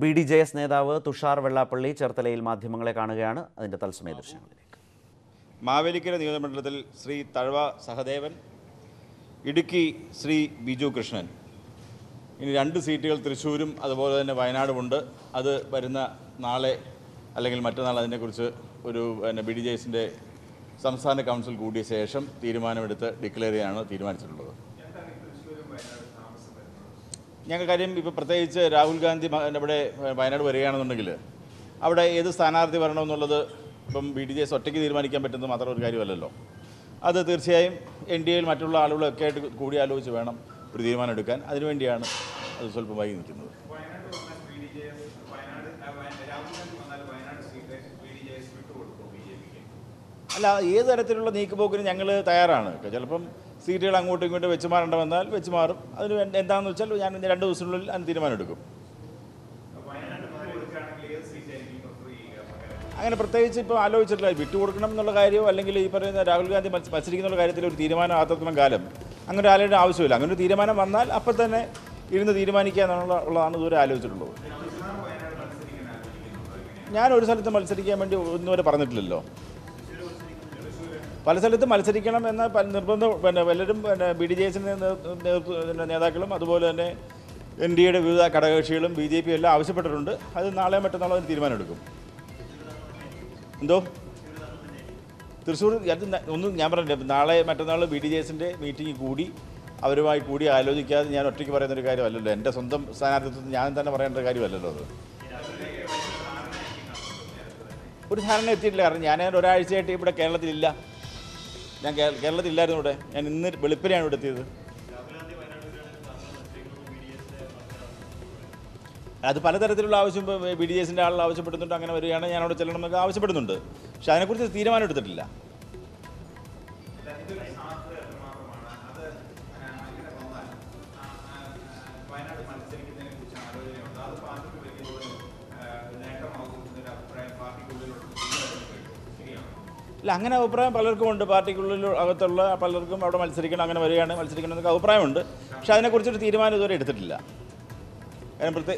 BDJS നേതാവ് തുഷാർ വെള്ളാപ്പള്ളി ചേർത്തലയിൽ മാധ്യമങ്ങളെ കാണുകയാണ്. അതിന്റെ തത്സമയ ദൃശ്യങ്ങളിലേക്ക്. മാവേലിക്കര നിയോജകമണ്ഡലത്തിൽ ശ്രീ തഴവ സഹദേവൻ, ഇടുക്കി ശ്രീ ബിജു കൃഷ്ണൻ. ഇനി 2 സീറ്റുകൾ തൃശ്ശൂരും അതുപോലെ തന്നെ വയനാടുമുണ്ട്. അത് വരുന്ന നാളെ അല്ലെങ്കിൽ മറ്റന്നാൾ അതിനെക്കുറിച്ച് ഒരു BDJSന്റെ സംസ്ഥാന കൗൺസിൽ കൂടിയ ശേഷം തീരുമാനമെടുത്ത് ഡിക്ലെയർ ചെയ്യാനാണ് തീരുമാനിച്ചിട്ടുള്ളത്. ഞങ്ങൾ കാര്യം ഇപ്പോൾ പ്രത്യേകിച്ച് രാഹുൽ ഗാന്ധി ഇവിടെ വയനാട് വരികയാണെന്നുണ്ടെങ്കിൽ അവിടെ ഏത് സ്ഥാനാർത്ഥി വരണമെന്നുള്ളത് ഇപ്പം BDJS ഒറ്റയ്ക്ക് തീരുമാനിക്കാൻ പറ്റുന്നത് മാത്രം ഒരു കാര്യമല്ലല്ലോ. അത് തീർച്ചയായും NDAയിൽ മറ്റുള്ള ആളുകളൊക്കെ ആയിട്ട് കൂടിയാലോചിച്ച് വേണം ഒരു തീരുമാനം എടുക്കാൻ. അതിനുവേണ്ടിയാണ് അത് സ്വല്പം വൈകി നിൽക്കുന്നത്. അല്ല, ഏത് തരത്തിലുള്ള നീക്കുപോക്കിന് ഞങ്ങൾ തയ്യാറാണ്. ചിലപ്പം സീറ്റുകൾ അങ്ങോട്ടും ഇങ്ങോട്ടും വെച്ച് മാറേണ്ട വന്നാൽ വെച്ച് മാറും. അതിന് എന്താണെന്ന് വെച്ചാൽ ഞാൻ 2 ദിവസത്തിനുള്ളിൽ അതിന് തീരുമാനം എടുക്കും. അങ്ങനെ പ്രത്യേകിച്ച് ഇപ്പോൾ ആലോചിച്ചിട്ടില്ല. വിട്ടുകൊടുക്കണം എന്നുള്ള കാര്യമോ അല്ലെങ്കിൽ ഈ പറയുന്ന രാഹുൽ ഗാന്ധി മത്സരിക്കുന്നുള്ള കാര്യത്തിൽ ഒരു തീരുമാനം ആത്രത്തോളം കാലം അങ്ങനെ ആലോചന ആവശ്യമില്ല. അങ്ങനെ ഒരു തീരുമാനം വന്നാൽ അപ്പം തന്നെ ഇരുന്ന് തീരുമാനിക്കുക എന്നുള്ളതാണ് ഇതുവരെ ആലോചിച്ചിട്ടുള്ളത്. ഞാൻ ഒരു സ്ഥലത്ത് മത്സരിക്കാൻ വേണ്ടി ഒന്നും വരെ പറഞ്ഞിട്ടില്ലല്ലോ. പല സ്ഥലത്തും മത്സരിക്കണം എന്ന നിർബന്ധം പലരും BDJSന്റെ നേതാക്കളും അതുപോലെ തന്നെ NDAയുടെ വിവിധ ഘടകകക്ഷികളും BJP എല്ലാം ആവശ്യപ്പെട്ടിട്ടുണ്ട്. അത് നാളെ മറ്റന്നാൾ അതിന് തീരുമാനമെടുക്കും. എന്തോ തൃശ്ശൂർ ഒന്നും ഞാൻ പറഞ്ഞില്ല. നാളെ മറ്റന്നാൾ BDJSന്റെ മീറ്റിംഗ് കൂടി അവരുമായി കൂടി ആലോചിക്കാതെ ഞാൻ ഒറ്റയ്ക്ക് പറയുന്നൊരു കാര്യമല്ലല്ലോ. എൻ്റെ സ്വന്തം സ്ഥാനാർത്ഥിത്വം ഞാൻ തന്നെ പറയേണ്ട കാര്യമല്ലല്ലോ. അത് ഒരു ധാരണ എത്തിയിട്ടില്ല. കാരണം ഞാൻ ഒരാഴ്ചയായിട്ട് ഇവിടെ കേരളത്തിലില്ല. ഞാൻ കേരളത്തിലില്ലായിരുന്നു. ഇവിടെ ഞാൻ ഇന്ന് വെളുപ്പിനെയാണ് ഇവിടെ എത്തിയത്. അത് പലതരത്തിലുള്ള ആവശ്യം BDJSന്റെ ആളുകൾ ആവശ്യപ്പെടുന്നുണ്ട്. അങ്ങനെ വരികയാണ് ഞാൻ അവിടെ ചെല്ലണമെന്നൊക്കെ ആവശ്യപ്പെടുന്നുണ്ട്. പക്ഷെ അതിനെക്കുറിച്ച് തീരുമാനം എടുത്തിട്ടില്ല. അല്ല, അങ്ങനെ അഭിപ്രായം പലർക്കും ഉണ്ട്. പാർട്ടിക്കുള്ളിൽ അകത്തുള്ള പലർക്കും അവിടെ മത്സരിക്കണം, അങ്ങനെ വരികയാണ് മത്സരിക്കണം എന്നൊക്കെ അഭിപ്രായമുണ്ട്. പക്ഷെ അതിനെക്കുറിച്ചൊരു തീരുമാനം ഇതുവരെ എടുത്തിട്ടില്ല. കാരണം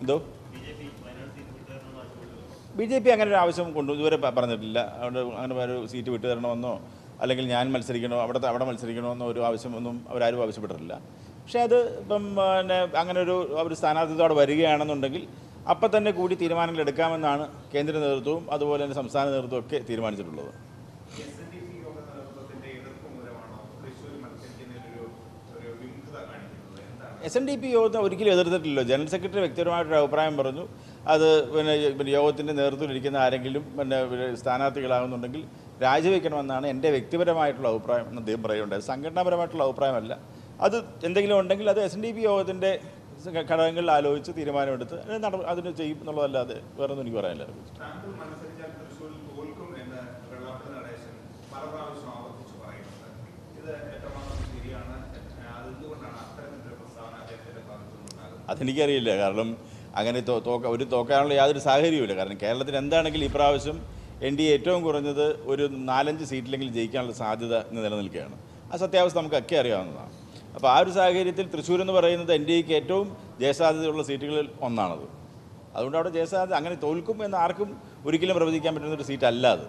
എന്തോ BJP അങ്ങനെ ഒരു ആവശ്യം ഇതുവരെ പറഞ്ഞിട്ടില്ല. അവിടെ അങ്ങനെ ഒരു സീറ്റ് വിട്ടു തരണമെന്നോ അല്ലെങ്കിൽ ഞാൻ മത്സരിക്കണോ അവിടെ മത്സരിക്കണമെന്നോ ഒരു ആവശ്യമൊന്നും അവരാരും ആവശ്യപ്പെട്ടിട്ടില്ല. പക്ഷേ അത് ഇപ്പം അങ്ങനെ ഒരു സ്ഥാനാർത്ഥിത്വം അവിടെ വരികയാണെന്നുണ്ടെങ്കിൽ അപ്പം തന്നെ കൂടി തീരുമാനങ്ങൾ എടുക്കാമെന്നാണ് കേന്ദ്ര നേതൃത്വവും അതുപോലെ തന്നെ സംസ്ഥാന നേതൃത്വവും ഒക്കെ തീരുമാനിച്ചിട്ടുള്ളത്. SNDP യോഗത്തിന് ഒരിക്കലും എതിർത്തിട്ടില്ലല്ലോ. ജനറൽ സെക്രട്ടറി വ്യക്തിപരമായിട്ടൊരു അഭിപ്രായം പറഞ്ഞു. അത് പിന്നെ യോഗത്തിൻ്റെ നേതൃത്വത്തിലിരിക്കുന്ന ആരെങ്കിലും സ്ഥാനാർത്ഥികളാകുന്നുണ്ടെങ്കിൽ രാജിവെക്കണമെന്നാണ് എൻ്റെ വ്യക്തിപരമായിട്ടുള്ള അഭിപ്രായം എന്ന് അദ്ദേഹം പറയുന്നുണ്ട്. സംഘടനാപരമായിട്ടുള്ള അഭിപ്രായമല്ല. അത് എന്തെങ്കിലും ഉണ്ടെങ്കിൽ അത് SNDP യോഗത്തിൻ്റെ ഘടകങ്ങളിൽ ആലോചിച്ച് തീരുമാനമെടുത്ത് അതിന് ചെയ്യും എന്നുള്ളതല്ലാതെ വേറെ ഒന്നും എനിക്ക് പറയാനില്ല. അതെനിക്കറിയില്ല. കാരണം അങ്ങനെ തോക്കാനുള്ള യാതൊരു സാഹചര്യവുമില്ല. കാരണം കേരളത്തിൽ എന്താണെങ്കിലും ഇപ്രാവശ്യം NDA ഏറ്റവും കുറഞ്ഞത് ഒരു 4-5 സീറ്റിലെങ്കിലും ജയിക്കാനുള്ള സാധ്യത ഇന്ന് നിലനിൽക്കുകയാണ്. ആ സത്യാവസ്ഥ നമുക്കൊക്കെ അറിയാവുന്നതാണ്. അപ്പോൾ ആ ഒരു സാഹചര്യത്തിൽ തൃശ്ശൂർ എന്ന് പറയുന്നത് NDAക്ക് ഏറ്റവും ജയസാധ്യതയുള്ള സീറ്റുകളിൽ ഒന്നാണത്. അതുകൊണ്ട് അവിടെ ജയസാധ്യത അങ്ങനെ തോൽക്കും എന്ന് ആർക്കും ഒരിക്കലും പ്രവചിക്കാൻ പറ്റുന്നൊരു സീറ്റല്ല അത്.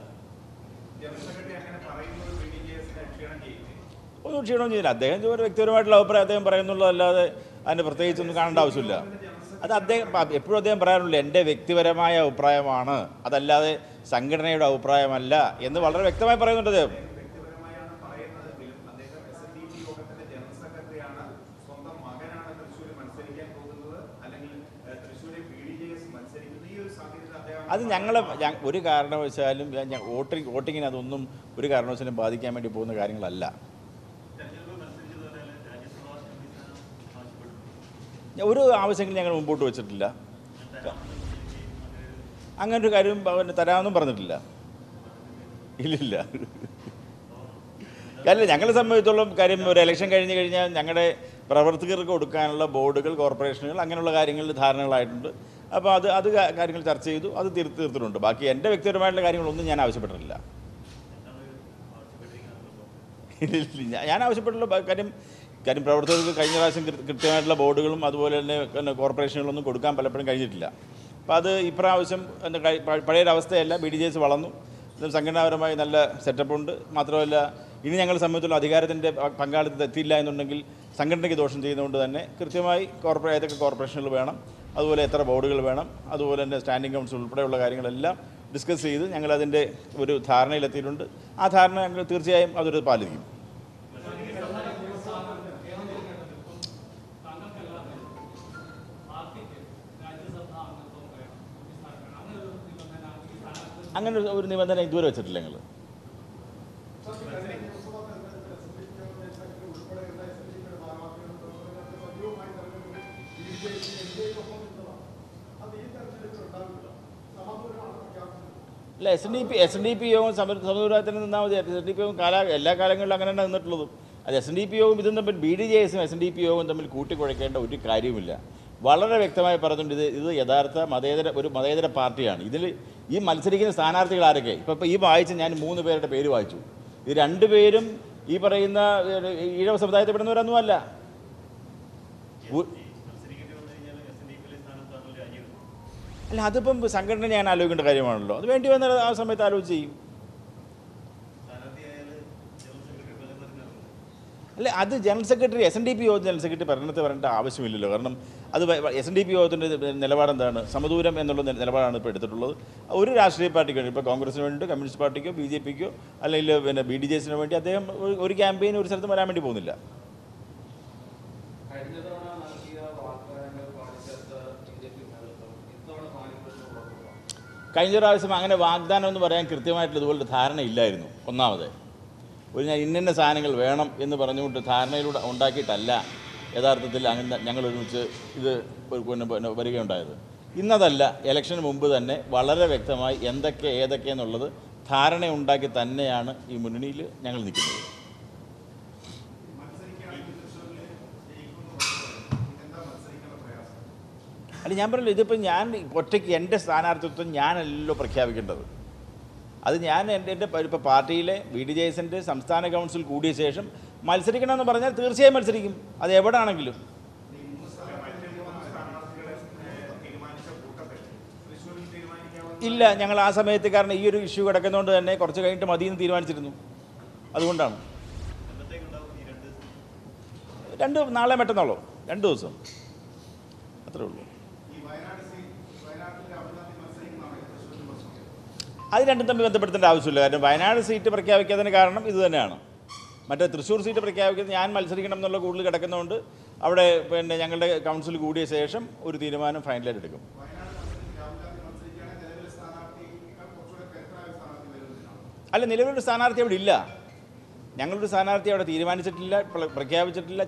ഒന്നും ക്ഷീണവും ചെയ്യില്ല. അദ്ദേഹം ഒരു വ്യക്തിപരമായിട്ടുള്ള അഭിപ്രായം അദ്ദേഹം പറയുന്നുള്ളതല്ലാതെ അതിന് പ്രത്യേകിച്ചൊന്നും കാണേണ്ട ആവശ്യമില്ല. അത് എപ്പോഴും അദ്ദേഹം പറയാറുള്ളൂ എൻ്റെ വ്യക്തിപരമായ അഭിപ്രായമാണ്, അതല്ലാതെ സംഘടനയുടെ അഭിപ്രായമല്ല എന്ന് വളരെ വ്യക്തമായി പറയുന്നുണ്ട് അദ്ദേഹം. അത് ഒരു കാരണവശാലും വോട്ടിങ്ങിന് അതൊന്നും ഒരു കാരണവശാലും ബാധിക്കാൻ വേണ്ടി പോകുന്ന കാര്യങ്ങളല്ല. ഒരു ആവശ്യങ്ങളും ഞങ്ങൾ മുമ്പോട്ട് വെച്ചിട്ടില്ല. അങ്ങനൊരു കാര്യം തരാമെന്നും പറഞ്ഞിട്ടില്ല. ഇല്ലില്ല. അല്ല, ഞങ്ങളെ സംബന്ധിച്ചോളം കാര്യം ഒരു ഇലക്ഷൻ കഴിഞ്ഞ് കഴിഞ്ഞാൽ ഞങ്ങളുടെ പ്രവർത്തകർക്ക് കൊടുക്കാനുള്ള ബോർഡുകൾ, കോർപ്പറേഷനുകൾ അങ്ങനെയുള്ള കാര്യങ്ങളിൽ ധാരണകളായിട്ടുണ്ട്. അപ്പോൾ അത് കാര്യങ്ങൾ ചർച്ച ചെയ്തു, അത് തീർത്തിട്ടുണ്ട്. ബാക്കി എൻ്റെ വ്യക്തിപരമായിട്ടുള്ള കാര്യങ്ങളൊന്നും ഞാൻ ആവശ്യപ്പെട്ടിട്ടില്ല. ഞാൻ ആവശ്യപ്പെട്ടുള്ള കാര്യം കാര്യം പ്രവർത്തകർക്ക് കഴിഞ്ഞ പ്രാവശ്യം കൃത്യമായിട്ടുള്ള ബോർഡുകളും അതുപോലെ തന്നെ കോർപ്പറേഷനുകളൊന്നും കൊടുക്കാൻ പലപ്പോഴും കഴിഞ്ഞിട്ടില്ല. അപ്പോൾ അത് ഇപ്രാവശ്യം പഴയൊരവസ്ഥയല്ല. BDJS വളർന്നു, സംഘടനാപരമായി നല്ല സെറ്റപ്പുണ്ട്. മാത്രമല്ല ഇനി ഞങ്ങളെ സംബന്ധിച്ചുള്ള അധികാരത്തിൻ്റെ പങ്കാളിത്തം എത്തിയില്ല എന്നുണ്ടെങ്കിൽ സംഘടനയ്ക്ക് ദോഷം ചെയ്യുന്നതുകൊണ്ട് തന്നെ കൃത്യമായി ഏതൊക്കെ കോർപ്പറേഷനുകൾ വേണം, അതുപോലെ എത്ര ബോർഡുകൾ വേണം, അതുപോലെ തന്നെ സ്റ്റാൻഡിംഗ് കൗൺസിൽ ഉൾപ്പെടെയുള്ള കാര്യങ്ങളെല്ലാം ഡിസ്കസ് ചെയ്ത് ഞങ്ങളതിൻ്റെ ഒരു ധാരണയിലെത്തിയിട്ടുണ്ട്. ആ ധാരണ ഞങ്ങൾ തീർച്ചയായും അതൊരു പാലിക്കും. അങ്ങനെ ഒരു നിബന്ധന ഇതുവരെ വെച്ചിട്ടില്ല ഞങ്ങൾ. അല്ല, SNDP യോഗം സമദൂരത്തിന് നിന്നാൽ മതി. SNDP യോഗം എല്ലാ കാലങ്ങളിലും അങ്ങനെ തന്നെ നിന്നിട്ടുള്ളതും. അത് SNDP യോഗം ഇതും തമ്മിൽ BDJSും SNDP യോഗവും തമ്മിൽ കൂട്ടിക്കുഴയ്ക്കേണ്ട ഒരു കാര്യവുമില്ല. വളരെ വ്യക്തമായി പറഞ്ഞിട്ടുണ്ട്, ഇത് യഥാർത്ഥ മതേതര പാർട്ടിയാണ്. ഇതിൽ ഈ മത്സരിക്കുന്ന സ്ഥാനാർത്ഥികൾ ആരൊക്കെ? ഇപ്പോൾ ഈ വായിച്ച് ഞാൻ 3 പേരുടെ പേര് വായിച്ചു. ഈ 2 പേരും ഈ പറയുന്ന ഈഴവ സമുദായത്തിൽപ്പെടുന്നവരൊന്നുമല്ല. അല്ല, അതിപ്പം സംഘടന ഞാൻ ആലോചിക്കേണ്ട കാര്യമാണല്ലോ. അത് വേണ്ടി വന്നാൽ ആ സമയത്ത് ആലോചിച്ച് ചെയ്യും. അല്ല, അത് ജനറൽ സെക്രട്ടറി SNDP യോഗം ജനറൽ സെക്രട്ടറി പറയേണ്ട ആവശ്യമില്ലല്ലോ. കാരണം അത് SNDP യോഗത്തിൻ്റെ നിലപാടെന്താണ്? സമദൂരം എന്നുള്ള നിലപാടാണ് ഇപ്പോൾ എടുത്തിട്ടുള്ളത്. ഒരു രാഷ്ട്രീയ പാർട്ടിക്ക് വേണ്ടി, ഇപ്പോൾ കോൺഗ്രസിന് വേണ്ടി, കമ്മ്യൂണിസ്റ്റ് പാർട്ടിക്കോ BJPക്കോ അല്ലെങ്കിൽ പിന്നെ BDJSന് വേണ്ടി അദ്ദേഹം ഒരു ക്യാമ്പയിൻ ഒരു സ്ഥലത്തും വരാൻ വേണ്ടി പോകുന്നില്ല. കഴിഞ്ഞ പ്രാവശ്യം അങ്ങനെ വാഗ്ദാനം എന്ന് പറയാൻ കൃത്യമായിട്ടുള്ള ഇതുപോലെ ധാരണയില്ലായിരുന്നു. ഒന്നാമത് ഞാൻ ഇന്ന സാധനങ്ങൾ വേണം എന്ന് പറഞ്ഞുകൊണ്ട് ധാരണയിലൂടെ ഉണ്ടാക്കിയിട്ടല്ല യഥാർത്ഥത്തിൽ അങ്ങനെ ഞങ്ങൾ ഒരുമിച്ച് ഇത് വരികയുണ്ടായത്. ഇന്നതല്ല, ഇലക്ഷന് മുമ്പ് തന്നെ വളരെ വ്യക്തമായി ഏതൊക്കെ എന്നുള്ളത് ധാരണയുണ്ടാക്കി തന്നെയാണ് ഈ മുന്നണിയിൽ ഞങ്ങൾ നിൽക്കുന്നത്. അല്ല, ഞാൻ പറഞ്ഞില്ല, ഇതിപ്പോൾ ഞാൻ ഒറ്റയ്ക്ക് എൻ്റെ സ്ഥാനാർത്ഥിത്വം ഞാനല്ലല്ലോ പ്രഖ്യാപിക്കേണ്ടത്. അത് ഞാൻ എൻ്റെ ഇപ്പോൾ പാർട്ടിയിലെ BDJSൻ്റെ സംസ്ഥാന കൗൺസിൽ കൂടിയ ശേഷം മത്സരിക്കണമെന്ന് പറഞ്ഞാൽ തീർച്ചയായും മത്സരിക്കും, അത് എവിടെ ആണെങ്കിലും. ഇല്ല, ഞങ്ങൾ ആ സമയത്ത് കാരണം ഈ ഒരു ഇഷ്യൂ കിടക്കുന്നതുകൊണ്ട് തന്നെ കുറച്ച് കഴിഞ്ഞിട്ട് മതിയെന്ന് തീരുമാനിച്ചിരുന്നു. അതുകൊണ്ടാണ് നാളെ മറ്റന്നാളോ 2 ദിവസം അത്രേ ഉള്ളൂ. അത് രണ്ടും തമ്മിൽ ബന്ധപ്പെടുത്തേണ്ട ആവശ്യമില്ല. കാരണം വയനാട് സീറ്റ് പ്രഖ്യാപിക്കാത്തതിന് കാരണം ഇത് തന്നെയാണ്. മറ്റേ തൃശ്ശൂർ സീറ്റ് പ്രഖ്യാപിക്കുന്നത് ഞാൻ മത്സരിക്കണം എന്നുള്ള കൂടുതൽ കിടക്കുന്നതുകൊണ്ട് അവിടെ പിന്നെ ഞങ്ങളുടെ കൗൺസിൽ കൂടിയ ശേഷം ഒരു തീരുമാനം ഫൈനലായിട്ട് എടുക്കും. അല്ല, നിലവിലൊരു സ്ഥാനാർത്ഥി അവിടെ ഇല്ല. ഞങ്ങളൊരു സ്ഥാനാർത്ഥി അവിടെ തീരുമാനിച്ചിട്ടില്ല, പ്രഖ്യാപിച്ചിട്ടില്ല.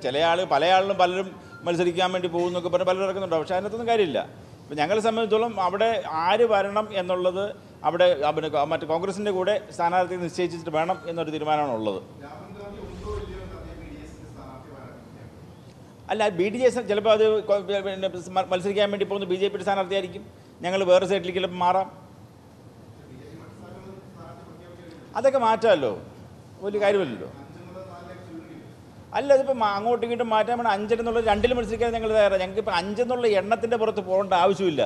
പല ആളും പലരും മത്സരിക്കാൻ വേണ്ടി പോകുന്നൊക്കെ പറഞ്ഞ് പലരും ഇറക്കുന്നുണ്ടോ. പക്ഷേ അതിനകത്തൊന്നും കാര്യമില്ല. ഇപ്പം ഞങ്ങളെ സംബന്ധിച്ചിടത്തോളം അവിടെ ആര് വരണം എന്നുള്ളത് അവിടെ മറ്റ് കോൺഗ്രസിൻ്റെ കൂടെ സ്ഥാനാർത്ഥി നിശ്ചയിച്ചിട്ട് വേണം എന്നൊരു തീരുമാനമാണ് ഉള്ളത്. അല്ല, BDJS ചിലപ്പോൾ അത് മത്സരിക്കാൻ വേണ്ടി പോകുന്ന BJPയുടെ സ്ഥാനാർത്ഥിയായിരിക്കും. ഞങ്ങൾ വേറെ സൈഡിലേക്ക് ചിലപ്പോൾ മാറാം. അതൊക്കെ മാറ്റാമല്ലോ, വലിയ കാര്യമല്ലല്ലോ. അല്ല, ഇതിപ്പോൾ അങ്ങോട്ടും ഇങ്ങോട്ടും മാറ്റാൻ വേണം. 5 എന്നുള്ളത് 2 മത്സരിക്കാൻ ഞങ്ങൾ തയ്യാറാണ്. ഞങ്ങൾക്കിപ്പോൾ 5 എന്നുള്ള എണ്ണത്തിൻ്റെ പുറത്ത് പോകേണ്ട ആവശ്യമില്ല.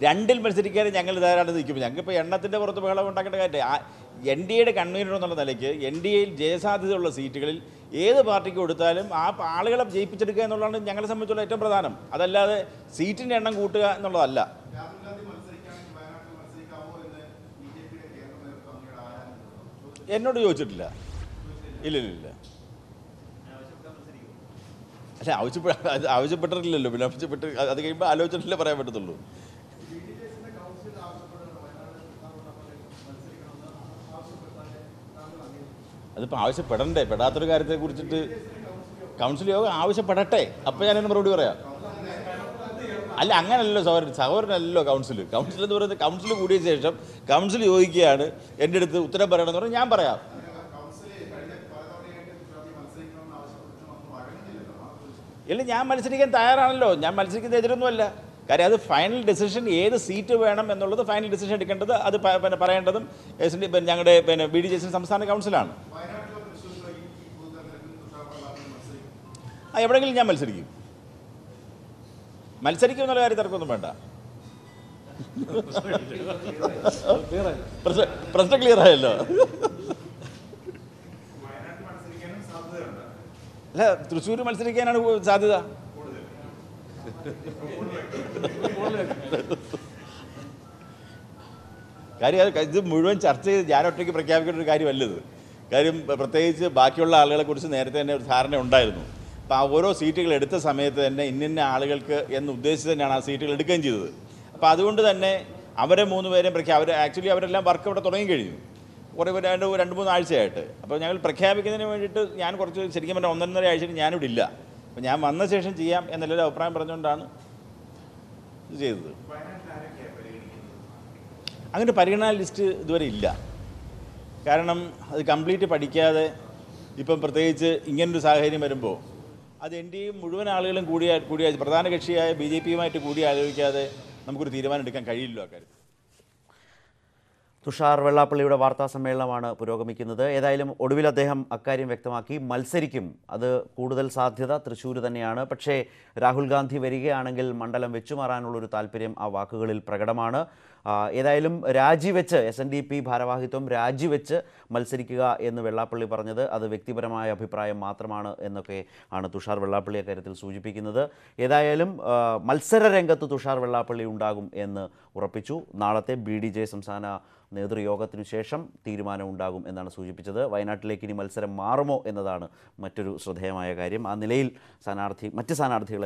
2 മത്സരിക്കാൻ ഞങ്ങൾ തയ്യാറായിട്ട് നിൽക്കുമ്പോൾ ഞങ്ങൾക്കിപ്പോൾ എണ്ണത്തിൻ്റെ പുറത്ത് ബഹളം ഉണ്ടാക്കേണ്ട കാര്യം. NDAയുടെ കൺവീനർ എന്നുള്ള നിലയ്ക്ക് NDAയിൽ ജയസാധ്യതയുള്ള സീറ്റുകളിൽ ഏത് പാർട്ടിക്ക് കൊടുത്താലും ആ ആളുകളെ ജയിപ്പിച്ചെടുക്കുക എന്നുള്ളതാണ് ഞങ്ങളെ സംബന്ധിച്ചുള്ള ഏറ്റവും പ്രധാനം. അതല്ലാതെ സീറ്റിൻ്റെ എണ്ണം കൂട്ടുക എന്നുള്ളതല്ല. എന്നോട് ചോദിച്ചിട്ടില്ല. ഇല്ല. അല്ല, ആവശ്യപ്പെട്ടിട്ടില്ലല്ലോ. പിന്നെ അത് കഴിയുമ്പോൾ ആലോചിച്ചിട്ടില്ലേ പറയാൻ പറ്റത്തുള്ളൂ. അതിപ്പോൾ ആവശ്യപ്പെടണ്ടേ? പെടാത്തൊരു കാര്യത്തെ കുറിച്ചിട്ട് കൗൺസിൽ യോഗം ആവശ്യപ്പെടട്ടെ, അപ്പോൾ ഞാനതിന് മറുപടി പറയാം. അല്ല, അങ്ങനല്ലോ സഹോദരനല്ലോ കൗൺസിൽ എന്ന് പറയുന്നത്. കൗൺസിൽ കൂടിയ ശേഷം കൗൺസിൽ ചോദിക്കുകയാണ് എൻ്റെ അടുത്ത് ഉത്തരം പറയണമെന്ന് പറഞ്ഞാൽ ഞാൻ പറയാം. ഇല്ല, ഞാൻ മത്സരിക്കാൻ തയ്യാറാണല്ലോ. ഞാൻ മത്സരിക്കുന്ന എതിരൊന്നുമല്ല. കാര്യം അത് ഫൈനൽ ഡിസിഷൻ, ഏത് സീറ്റ് വേണം എന്നുള്ളത് ഫൈനൽ ഡിസിഷൻ എടുക്കേണ്ടത്, അത് പറയേണ്ടതും ഞങ്ങളുടെ BDJS സംസ്ഥാന കൗൺസിലാണ്. എവിടെയെങ്കിലും ഞാൻ മത്സരിക്കും എന്നുള്ള കാര്യം തർക്കമൊന്നും വേണ്ട. പ്രശ്നം ക്ലിയർ ആയല്ലോ. അല്ല, തൃശ്ശൂർ മത്സരിക്കാനാണ് സാധ്യത. കാര്യം ഇത് മുഴുവൻ ചർച്ച ചെയ്ത് ഞാൻ ഒറ്റയ്ക്ക് പ്രഖ്യാപിക്കേണ്ട ഒരു കാര്യമല്ലത്. കാര്യം പ്രത്യേകിച്ച് ബാക്കിയുള്ള ആളുകളെക്കുറിച്ച് നേരത്തെ തന്നെ ഒരു ധാരണ ഉണ്ടായിരുന്നു. അപ്പോൾ ആ ഓരോ സീറ്റുകൾ എടുത്ത സമയത്ത് തന്നെ ഇന്ന ആളുകൾക്ക് എന്ന് ഉദ്ദേശിച്ച് തന്നെയാണ് ആ സീറ്റുകൾ എടുക്കുകയും ചെയ്തത്. അപ്പോൾ അതുകൊണ്ട് തന്നെ അവരെ 3 പേരെയും ആക്ച്വലി അവരെല്ലാം വർക്ക് ഇവിടെ തുടങ്ങിക്കഴിഞ്ഞു, കുറേ 2-3 ആഴ്ചയായിട്ട്. അപ്പോൾ ഞങ്ങൾ പ്രഖ്യാപിക്കുന്നതിന് വേണ്ടിയിട്ട് ഞാൻ കുറച്ച് ശരിക്കും പറഞ്ഞാൽ 1.5 ആഴ്ചയായിട്ട് ഞാനിവിടെ ഇല്ല. അപ്പോൾ ഞാൻ വന്ന ശേഷം ചെയ്യാം എന്നുള്ളൊരു അഭിപ്രായം പറഞ്ഞുകൊണ്ടാണ് ഇത് ചെയ്തത്. അങ്ങനെ പരിഗണനാ ലിസ്റ്റ് ഇതുവരെ ഇല്ല. കാരണം അത് കംപ്ലീറ്റ് പഠിക്കാതെ ഇപ്പം പ്രത്യേകിച്ച് ഇങ്ങനൊരു സാഹചര്യം വരുമ്പോൾ അത് എൻ്റെയും മുഴുവൻ ആളുകളും കൂടിയ പ്രധാന കക്ഷിയായ BJP-യുമായിട്ട് കൂടി ആലോചിക്കാതെ നമുക്കൊരു തീരുമാനം എടുക്കാൻ കഴിയില്ലോ അക്കാര്യത്തിൽ. തുഷാർ വെള്ളാപ്പള്ളിയുടെ വാർത്താ സമ്മേളനമാണ് പുരോഗമിക്കുന്നത്. ഏതായാലും ഒടുവിൽ അദ്ദേഹം അക്കാര്യം വ്യക്തമാക്കി, മത്സരിക്കും. അത് കൂടുതൽ സാധ്യത തൃശ്ശൂർ തന്നെയാണ്. പക്ഷേ രാഹുൽ ഗാന്ധി വരികയാണെങ്കിൽ മണ്ഡലം വെച്ചുമാറാനുള്ളൊരു താല്പര്യം ആ വാക്കുകളിൽ പ്രകടമാണ്. ഏതായാലും രാജിവെച്ച് SNDP ഭാരവാഹിത്വം രാജിവെച്ച് മത്സരിക്കുക എന്ന് വെള്ളാപ്പള്ളി പറഞ്ഞത് അത് വ്യക്തിപരമായ അഭിപ്രായം മാത്രമാണ് എന്നൊക്കെ ആണ് തുഷാർ വെള്ളാപ്പള്ളി അക്കാര്യത്തിൽ സൂചിപ്പിക്കുന്നത്. ഏതായാലും മത്സര രംഗത്ത് തുഷാർ വെള്ളാപ്പള്ളി ഉണ്ടാകും എന്ന് ഉറപ്പിച്ചു. നാളത്തെ BDJ സംസ്ഥാന നേതൃയോഗത്തിനു ശേഷം തീരുമാനമുണ്ടാകും എന്നാണ് സൂചിപ്പിച്ചത്. വയനാട്ടിലേക്ക് ഇനി മത്സരം മാറുമോ എന്നതാണ് മറ്റൊരു ശ്രദ്ധേയമായ കാര്യം. ആ നിലയിൽ മറ്റ് സ്ഥാനാർത്ഥികളെ